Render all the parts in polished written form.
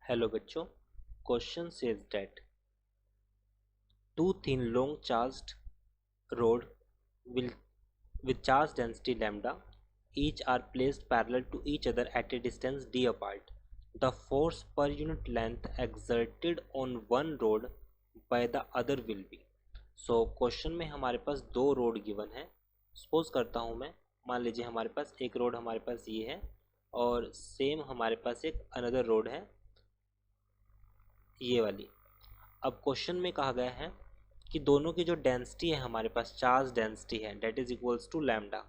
Hello बच्चों, question says that two thin long charged rod will with charge density lambda each are placed parallel to each other at a distance d apart. The force per unit length exerted on one rod by the other will be. So question में हमारे पास दो road given है. Suppose करता हूँ मैं, मान लीजिए हमारे पास एक रोड हमारे पास ये है और सेम हमारे पास एक अनदर रोड है ये वाली. अब क्वेश्चन में कहा गया है कि दोनों की जो डेंसिटी है हमारे पास चार्ज डेंसिटी है that is equals to lambda.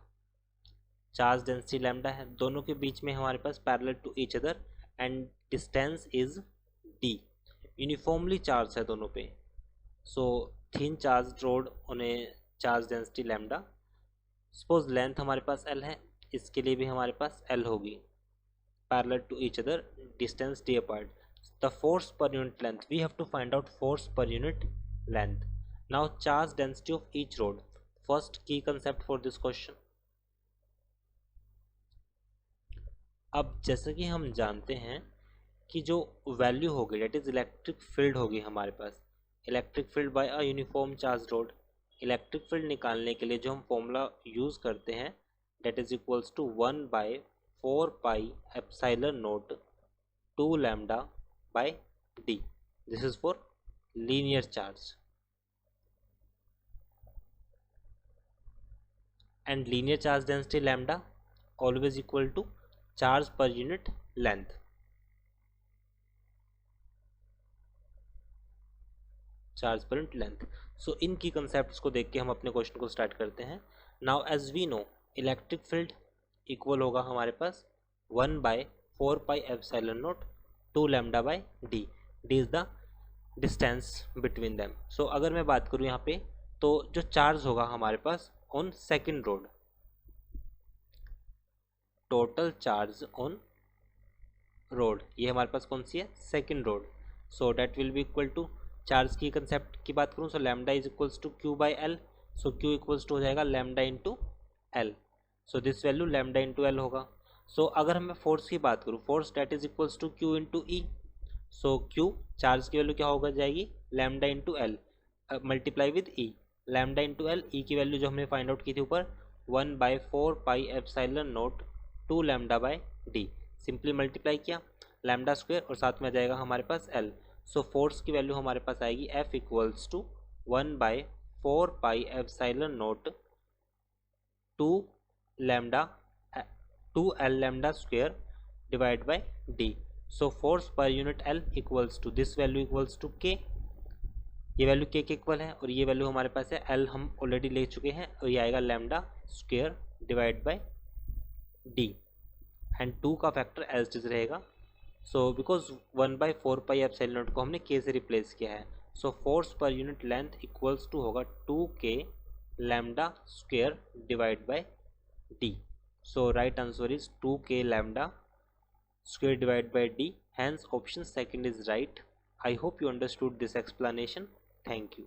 Charge density lambda है, दोनों के बीच में हमारे पास parallel to each other and distance is D. Uniformly charge है दोनों पे. सो थिन चार्ज रोड उन्हें charge density lambda. Suppose length हमारे पास एल है, इसके लिए भी हमारे पास एल होगी. Parallel to each other, distance D apart. The force per unit length, we have to find out force per unit length. Now charge density of each rod, first key concept for this question. अब जैसे कि हम जानते हैं कि जो value होगी date is electric field होगी हमारे पास, electric field by a uniform charge rod. Electric field निकालने के लिए जो हम फॉर्मूला यूज करते हैं that is equals to 1/4 pi epsilon naught 2 lambda by d. This is for linear charge, and linear charge density lambda always equal to charge per unit length. Charge per unit length. So इन की concept को देख के हम अपने question को start करते हैं. Now as we know electric field equal होगा हमारे पास 1/4 pi epsilon naught 2 lambda by D. D is the distance between them. So अगर मैं बात करूँ यहाँ पे तो जो चार्ज होगा हमारे पास on second rod, total charge on rod, ये हमारे पास कौन सी है, second rod. So that will be equal to, charge की कंसेप्ट की बात करूँ so lambda is equals to Q by L. So Q equals to हो जाएगा lambda into L. So this value lambda into L होगा. So अगर मैं force की बात करूँ, force that is equals to Q into E. So Q charge की value क्या होगा जाएगी lambda into L multiply with E. Lambda into L, E की वैल्यू जो हमने फाइंड आउट की थी ऊपर 1/4 pi epsilon naught 2 lambda by D. Simply multiply किया लैम्डा स्क्वायर और साथ में आ जाएगा हमारे पास एल. सो फोर्स की वैल्यू हमारे पास आएगी F equals to 1/4 pi epsilon naught 2 lambda 2 L lambda square divide by D. So force पर unit L equals to this value equals to K. ये वैल्यू के इक्वल है और ये वैल्यू हमारे पास है एल हम ऑलरेडी ले चुके हैं और ये आएगा lambda square divide by D and 2 का फैक्टर एज इट इज रहेगा. So because 1/4 pi epsilon naught को हमने के से रिप्लेस किया है. सो फोर्स पर यूनिट लेंथ इक्वल्स टू होगा 2k lambda square divide by D. So right answer is 2k lambda square divided by d. Hence option second is right. I hope you understood this explanation. Thank you.